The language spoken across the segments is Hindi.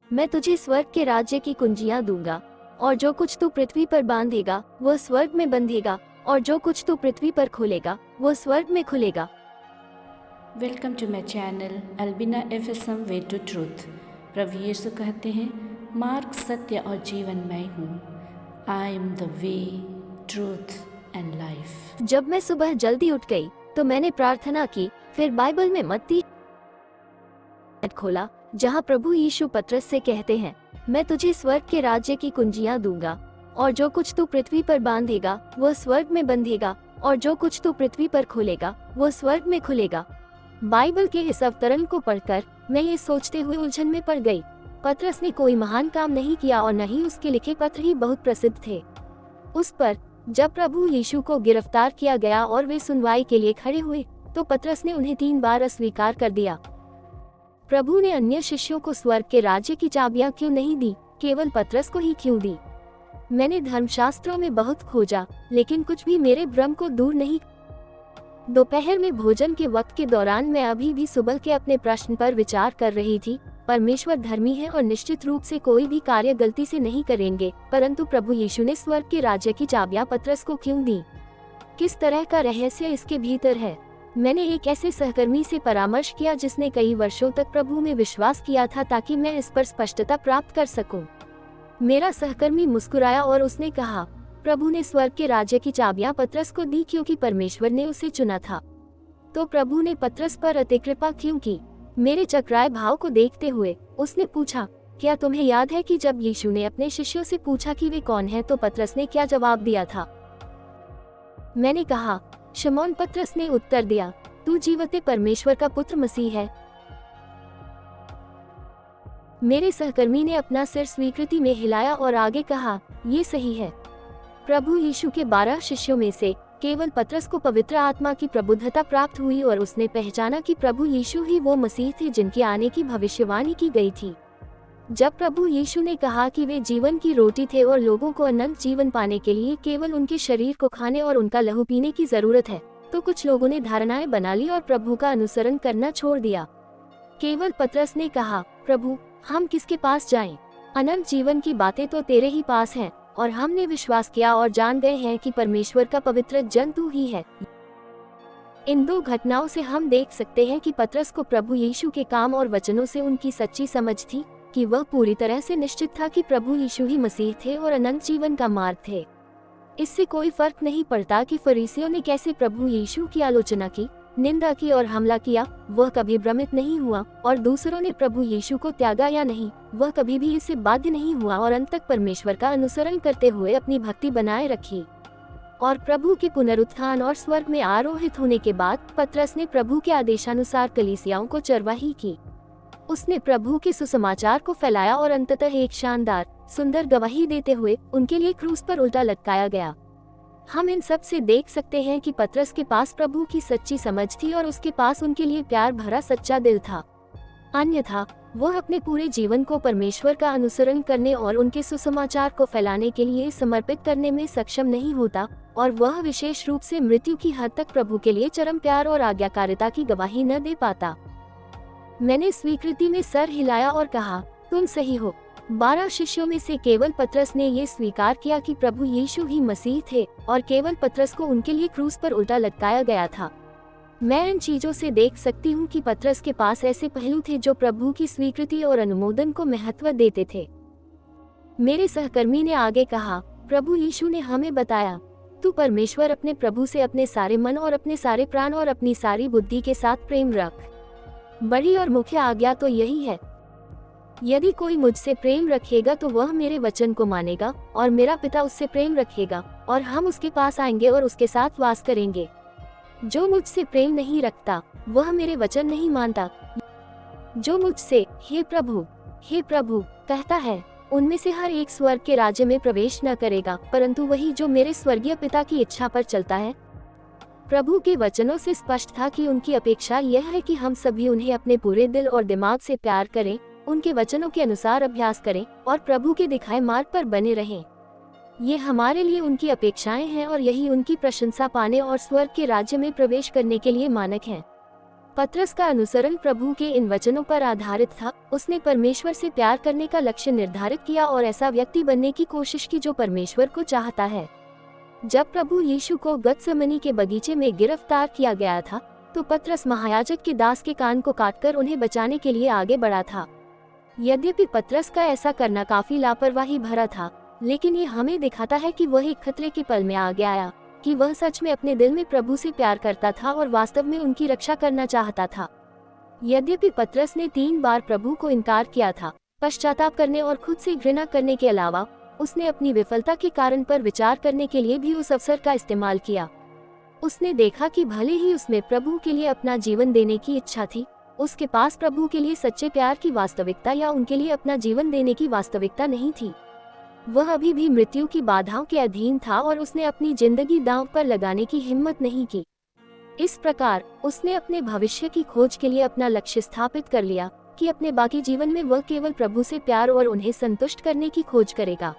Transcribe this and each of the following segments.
मैं तुझे स्वर्ग के राज्य की कुंजियां दूंगा, और जो कुछ तू पृथ्वी पर बांधेगा वह स्वर्ग में बंधेगा, और जो कुछ तू पृथ्वी पर खोलेगा वह स्वर्ग में खुलेगा। Welcome to my channel Albina FSM way to truth. प्रभु यीशु कहते हैं, मार्ग, सत्य और जीवन मैं हूँ। I am the way, truth and life. जब मैं सुबह जल्दी उठ गई तो मैंने प्रार्थना की, फिर बाइबल में मत्ती खोला जहाँ प्रभु यीशु पतरस से कहते हैं, मैं तुझे स्वर्ग के राज्य की कुंजियां दूंगा, और जो कुछ तू पृथ्वी पर बांधेगा वह स्वर्ग में बंधेगा, और जो कुछ तू पृथ्वी पर खोलेगा वह स्वर्ग में खुलेगा। बाइबल के इस अवतरण को पढ़कर मैं ये सोचते हुए उलझन में पड़ गई। पतरस ने कोई महान काम नहीं किया और न ही उसके लिखे पत्र ही बहुत प्रसिद्ध थे। उस पर जब प्रभु यीशु को गिरफ्तार किया गया और वे सुनवाई के लिए खड़े हुए तो पतरस ने उन्हें 3 बार अस्वीकार कर दिया। प्रभु ने अन्य शिष्यों को स्वर्ग के राज्य की चाबियां क्यों नहीं दी, केवल पतरस को ही क्यों दी? मैंने धर्मशास्त्रों में बहुत खोजा, लेकिन कुछ भी मेरे भ्रम को दूर नहीं। दोपहर में भोजन के वक्त के दौरान मैं अभी भी सुबह के अपने प्रश्न पर विचार कर रही थी। परमेश्वर धर्मी है और निश्चित रूप से कोई भी कार्य गलती से नहीं करेंगे, परंतु प्रभु यीशु ने स्वर्ग के राज्य की चाबियां पतरस को क्यों दी? किस तरह का रहस्य इसके भीतर है? मैंने एक ऐसे सहकर्मी से परामर्श किया जिसने कई वर्षों तक प्रभु में विश्वास किया था, ताकि मैं इस पर स्पष्टता प्राप्त कर सकूं। मेरा सहकर्मी मुस्कुराया और उसने कहा, प्रभु ने स्वर्ग के राज्य की चाबियां पतरस को दी क्योंकि परमेश्वर ने उसे चुना था। तो प्रभु ने पतरस पर अति कृपा क्यों की? मेरे चकराए भाव को देखते हुए उसने पूछा, क्या तुम्हें याद है कि जब यीशु ने अपने शिष्यों से पूछा कि वे कौन हैं, तो पतरस ने क्या जवाब दिया था? मैंने कहा, शमौन, पतरस ने उत्तर दिया, तू जीवते परमेश्वर का पुत्र मसीह है। मेरे सहकर्मी ने अपना सिर स्वीकृति में हिलाया और आगे कहा, ये सही है। प्रभु यीशु के 12 शिष्यों में से केवल पतरस को पवित्र आत्मा की प्रबुद्धता प्राप्त हुई और उसने पहचाना कि प्रभु यीशु ही वो मसीह थे जिनके आने की भविष्यवाणी की गई थी। जब प्रभु यीशु ने कहा कि वे जीवन की रोटी थे और लोगों को अनंत जीवन पाने के लिए केवल उनके शरीर को खाने और उनका लहू पीने की जरूरत है, तो कुछ लोगों ने धारणाएं बना ली और प्रभु का अनुसरण करना छोड़ दिया। केवल पतरस ने कहा, प्रभु, हम किसके पास जाएं? अनंत जीवन की बातें तो तेरे ही पास हैं, और हमने विश्वास किया और जान गए हैं कि परमेश्वर का पवित्र जन तू ही है। इन 2 घटनाओं से हम देख सकते हैं कि पतरस को प्रभु यीशु के काम और वचनों से उनकी सच्ची समझ थी कि वह पूरी तरह से निश्चित था कि प्रभु यीशु ही मसीह थे और अनंत जीवन का मार्ग थे। इससे कोई फर्क नहीं पड़ता कि फरीसियों ने कैसे प्रभु यीशु की आलोचना की, निंदा की और हमला किया, वह कभी भ्रमित नहीं हुआ, और दूसरों ने प्रभु यीशु को त्यागा या नहीं, वह कभी भी इससे बाध्य नहीं हुआ और अंत तक परमेश्वर का अनुसरण करते हुए अपनी भक्ति बनाए रखी। और प्रभु के पुनरुत्थान और स्वर्ग में आरोहित होने के बाद पतरस ने प्रभु के आदेशानुसार कलीसियाओं को चरवाही की। उसने प्रभु के सुसमाचार को फैलाया और अंततः एक शानदार, सुंदर गवाही देते हुए उनके लिए क्रूस पर उल्टा लटकाया गया। हम इन सब से देख सकते हैं कि पतरस के पास प्रभु की सच्ची समझ थी और उसके पास उनके लिए प्यार भरा सच्चा दिल था। अन्यथा वह अपने पूरे जीवन को परमेश्वर का अनुसरण करने और उनके सुसमाचार को फैलाने के लिए समर्पित करने में सक्षम नहीं होता, और वह विशेष रूप से मृत्यु की हद तक प्रभु के लिए चरम प्यार और आज्ञाकारिता की गवाही न दे पाता। मैंने स्वीकृति में सर हिलाया और कहा, तुम सही हो। 12 शिष्यों में से केवल पतरस ने ये स्वीकार किया कि प्रभु यीशु ही मसीह थे, और केवल पतरस को उनके लिए क्रूस पर उल्टा लटकाया गया था। मैं इन चीजों से देख सकती हूँ कि पतरस के पास ऐसे पहलू थे जो प्रभु की स्वीकृति और अनुमोदन को महत्व देते थे। मेरे सहकर्मी ने आगे कहा, प्रभु यीशु ने हमें बताया, तू परमेश्वर अपने प्रभु से अपने सारे मन और अपने सारे प्राण और अपनी सारी बुद्धि के साथ प्रेम रख। बड़ी और मुख्य आज्ञा तो यही है। यदि कोई मुझसे प्रेम रखेगा तो वह मेरे वचन को मानेगा, और मेरा पिता उससे प्रेम रखेगा, और हम उसके पास आएंगे और उसके साथ वास करेंगे। जो मुझसे प्रेम नहीं रखता वह मेरे वचन नहीं मानता। जो मुझसे हे प्रभु कहता है, उनमें से हर एक स्वर्ग के राज्य में प्रवेश न करेगा, परंतु वही जो मेरे स्वर्गीय पिता की इच्छा पर चलता है। प्रभु के वचनों से स्पष्ट था कि उनकी अपेक्षा यह है कि हम सभी उन्हें अपने पूरे दिल और दिमाग से प्यार करें, उनके वचनों के अनुसार अभ्यास करें और प्रभु के दिखाए मार्ग पर बने रहें। ये हमारे लिए उनकी अपेक्षाएं हैं और यही उनकी प्रशंसा पाने और स्वर्ग के राज्य में प्रवेश करने के लिए मानक हैं। पतरस का अनुसरण प्रभु के इन वचनों पर आधारित था। उसने परमेश्वर से प्यार करने का लक्ष्य निर्धारित किया और ऐसा व्यक्ति बनने की कोशिश की जो परमेश्वर को चाहता है। जब प्रभु यीशु को गतसमनी के बगीचे में गिरफ्तार किया गया था, तो पतरस महायाजक के दास के कान को काटकर उन्हें बचाने के लिए आगे बढ़ा था। यद्यपि पतरस का ऐसा करना काफी लापरवाही भरा था, लेकिन ये हमें दिखाता है कि वह एक खतरे के पल में आगे आया, कि वह सच में अपने दिल में प्रभु से प्यार करता था और वास्तव में उनकी रक्षा करना चाहता था। यद्यपि पतरस ने 3 बार प्रभु को इनकार किया था, पश्चाताप करने और खुद से घृणा करने के अलावा उसने अपनी विफलता के कारण पर विचार करने के लिए भी उस अवसर का इस्तेमाल किया। उसने देखा कि भले ही उसमें प्रभु के लिए अपना जीवन देने की इच्छा थी, उसके पास प्रभु के लिए सच्चे प्यार की वास्तविकता या उनके लिए अपना जीवन देने की वास्तविकता नहीं थी। वह अभी भी मृत्यु की बाधाओं के अधीन था और उसने अपनी जिंदगी दांव पर लगाने की हिम्मत नहीं की। इस प्रकार उसने अपने भविष्य की खोज के लिए अपना लक्ष्य स्थापित कर लिया कि अपने बाकी जीवन में वह केवल प्रभु से प्यार और उन्हें संतुष्ट करने की खोज करेगा।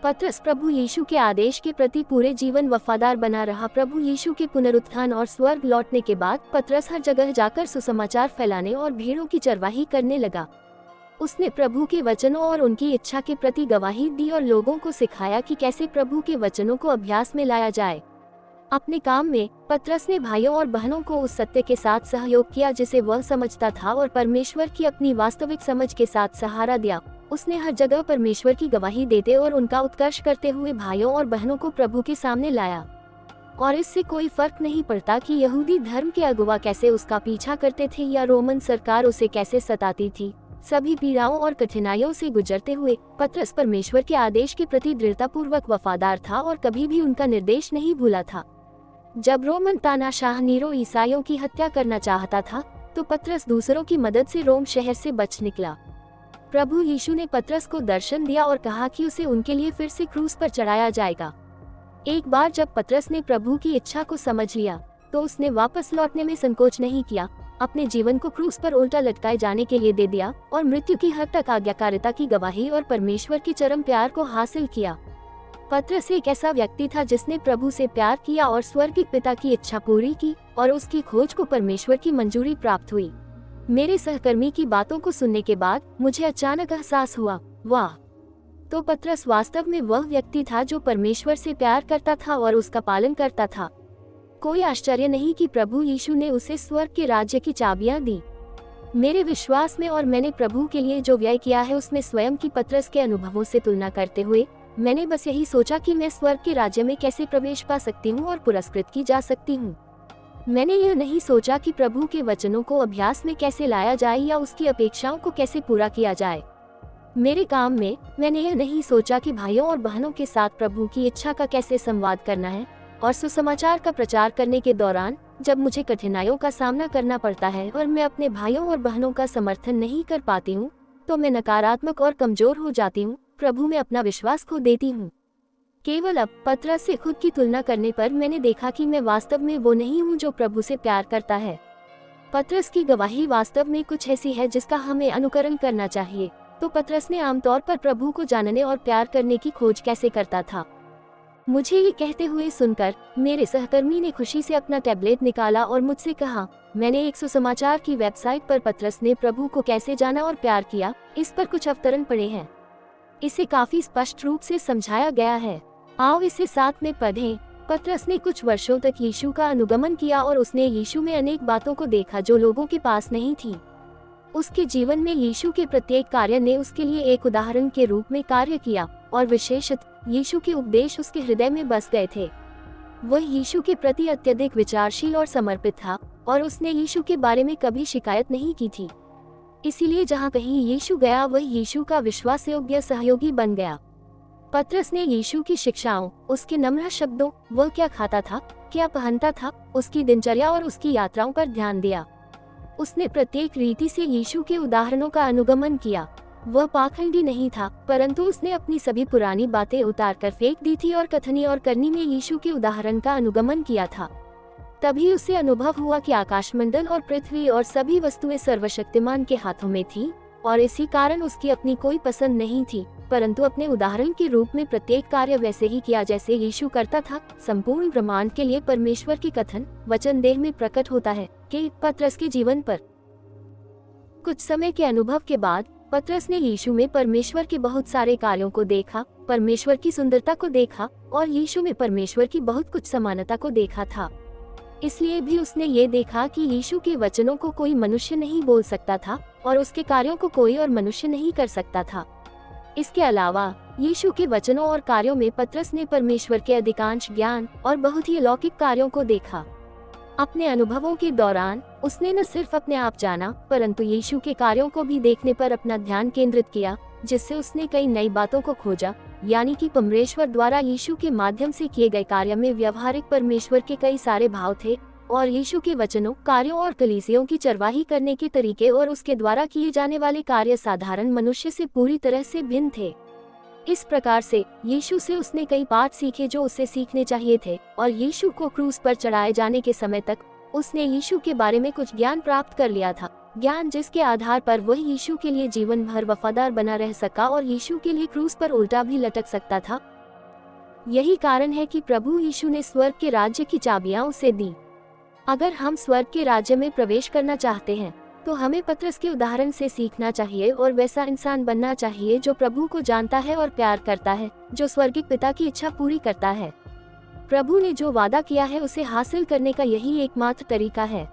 पतरस प्रभु यीशु के आदेश के प्रति पूरे जीवन वफादार बना रहा। प्रभु यीशु के पुनरुत्थान और स्वर्ग लौटने के बाद पतरस हर जगह जाकर सुसमाचार फैलाने और भीड़ों की चरवाही करने लगा। उसने प्रभु के वचनों और उनकी इच्छा के प्रति गवाही दी और लोगों को सिखाया कि कैसे प्रभु के वचनों को अभ्यास में लाया जाए। अपने काम में पतरस ने भाइयों और बहनों को उस सत्य के साथ सहयोग किया जिसे वह समझता था और परमेश्वर की अपनी वास्तविक समझ के साथ सहारा दिया। उसने हर जगह परमेश्वर की गवाही देते और उनका उत्कर्ष करते हुए भाइयों और बहनों को प्रभु के सामने लाया। और इससे कोई फर्क नहीं पड़ता कि यहूदी धर्म के अगुवा कैसे उसका पीछा करते थे या रोमन सरकार उसे कैसे सताती थी। सभी पीड़ाओं और कठिनाइयों से गुजरते हुए पतरस परमेश्वर के आदेश के प्रति दृढ़तापूर्वक वफादार था और कभी भी उनका निर्देश नहीं भूला था। जब रोमन तानाशाह नीरो ईसाइयों की हत्या करना चाहता था, तो पतरस दूसरों की मदद से रोम शहर से बच निकला। प्रभु यीशु ने पतरस को दर्शन दिया और कहा कि उसे उनके लिए फिर से क्रूस पर चढ़ाया जाएगा। एक बार जब पतरस ने प्रभु की इच्छा को समझ लिया, तो उसने वापस लौटने में संकोच नहीं किया, अपने जीवन को क्रूस पर उल्टा लटकाए जाने के लिए दे दिया और मृत्यु की हद तक आज्ञाकारिता की गवाही और परमेश्वर के चरम प्यार को हासिल किया। पतरस एक ऐसा व्यक्ति था जिसने प्रभु से प्यार किया और स्वर्गीय पिता की इच्छा पूरी की और उसकी खोज को परमेश्वर की मंजूरी प्राप्त हुई। मेरे सहकर्मी की बातों को सुनने के बाद मुझे अचानक एहसास हुआ, वाह! तो पतरस वास्तव में वह व्यक्ति था जो परमेश्वर से प्यार करता था और उसका पालन करता था। कोई आश्चर्य नहीं कि प्रभु यीशु ने उसे स्वर्ग के राज्य की चाबियां दी। मेरे विश्वास में और मैंने प्रभु के लिए जो व्यय किया है उसमें स्वयं की पतरस के अनुभवों से तुलना करते हुए मैंने बस यही सोचा कि मैं स्वर्ग के राज्य में कैसे प्रवेश पा सकती हूँ और पुरस्कृत की जा सकती हूँ। मैंने यह नहीं सोचा कि प्रभु के वचनों को अभ्यास में कैसे लाया जाए या उसकी अपेक्षाओं को कैसे पूरा किया जाए। मेरे काम में मैंने यह नहीं सोचा कि भाइयों और बहनों के साथ प्रभु की इच्छा का कैसे संवाद करना है और सुसमाचार का प्रचार करने के दौरान जब मुझे कठिनाइयों का सामना करना पड़ता है और मैं अपने भाइयों और बहनों का समर्थन नहीं कर पाती हूँ, तो मैं नकारात्मक और कमजोर हो जाती हूँ, प्रभु में अपना विश्वास खो देती हूँ। केवल अब पतरस से खुद की तुलना करने पर मैंने देखा कि मैं वास्तव में वो नहीं हूँ जो प्रभु से प्यार करता है। पतरस की गवाही वास्तव में कुछ ऐसी है जिसका हमें अनुकरण करना चाहिए। तो पतरस ने आमतौर पर प्रभु को जानने और प्यार करने की खोज कैसे करता था। मुझे ये कहते हुए सुनकर मेरे सहकर्मी ने खुशी से अपना टैबलेट निकाला और मुझसे कहा, मैंने एक सुसमाचार की वेबसाइट पर पतरस ने प्रभु को कैसे जाना और प्यार किया, इस पर कुछ अवतरण पड़े हैं। इसे काफी स्पष्ट रूप से समझाया गया है। आओ इसे साथ में पढ़ें। पतरस ने कुछ वर्षों तक यीशु का अनुगमन किया और उसने यीशु में अनेक बातों को देखा जो लोगों के पास नहीं थी। उसके जीवन में यीशु के प्रत्येक कार्य ने उसके लिए एक उदाहरण के रूप में कार्य किया और विशेषतः यीशु के उपदेश उसके हृदय में बस गए थे। वह यीशु के प्रति अत्यधिक विचारशील और समर्पित था और उसने यीशु के बारे में कभी शिकायत नहीं की थी। इसीलिए जहाँ कहीं यीशु गया वह यीशु का विश्वासयोग्य सहयोगी बन गया। पतरस ने यीशु की शिक्षाओं, उसके नम्र शब्दों, वह क्या खाता था, क्या पहनता था, उसकी दिनचर्या और उसकी यात्राओं पर ध्यान दिया। उसने प्रत्येक रीति से यीशु के उदाहरणों का अनुगमन किया। वह पाखंडी नहीं था, परंतु उसने अपनी सभी पुरानी बातें उतार कर फेंक दी थी और कथनी और करनी में यीशु के उदाहरण का अनुगमन किया था। तभी उसे अनुभव हुआ कि आकाशमंडल और पृथ्वी और सभी वस्तुएं सर्वशक्तिमान के हाथों में थी और इसी कारण उसकी अपनी कोई पसंद नहीं थी, परंतु अपने उदाहरण के रूप में प्रत्येक कार्य वैसे ही किया जैसे यीशु करता था। संपूर्ण ब्रह्मांड के लिए परमेश्वर की कथन वचन देह में प्रकट होता है कि पतरस के जीवन पर। कुछ समय के अनुभव के बाद पतरस ने यीशु में परमेश्वर के बहुत सारे कार्यों को देखा, परमेश्वर की सुंदरता को देखा और यीशु में परमेश्वर की बहुत कुछ समानता को देखा था। इसलिए भी उसने ये देखा कि यीशु के वचनों को कोई मनुष्य नहीं बोल सकता था और उसके कार्यों को कोई और मनुष्य नहीं कर सकता था। इसके अलावा यीशु के वचनों और कार्यों में पतरस ने परमेश्वर के अधिकांश ज्ञान और बहुत ही अलौकिक कार्यों को देखा। अपने अनुभवों के दौरान उसने न सिर्फ अपने आप जाना, परंतु यीशु के कार्यों को भी देखने पर अपना ध्यान केंद्रित किया, जिससे उसने कई नई बातों को खोजा, यानी कि परमेश्वर द्वारा यीशु के माध्यम से किए गए कार्य में व्यवहारिक परमेश्वर के कई सारे भाव थे और यीशु के वचनों, कार्यों और कलीसियों की चरवाही करने के तरीके और उसके द्वारा किए जाने वाले कार्य साधारण मनुष्य से पूरी तरह से भिन्न थे। इस प्रकार से यीशु से उसने कई पाठ सीखे जो उसे सीखने चाहिए थे और यीशु को क्रूस पर चढ़ाए जाने के समय तक उसने यीशु के बारे में कुछ ज्ञान प्राप्त कर लिया था, ज्ञान जिसके आधार पर वह यीशु के लिए जीवन भर वफादार बना रह सका और यीशु के लिए क्रूस पर उल्टा भी लटक सकता था। यही कारण है कि प्रभु यीशु ने स्वर्ग के राज्य की चाबियां उसे दी। अगर हम स्वर्ग के राज्य में प्रवेश करना चाहते हैं तो हमें पतरस के उदाहरण से सीखना चाहिए और वैसा इंसान बनना चाहिए जो प्रभु को जानता है और प्यार करता है, जो स्वर्गिक पिता की इच्छा पूरी करता है। प्रभु ने जो वादा किया है उसे हासिल करने का यही एकमात्र तरीका है।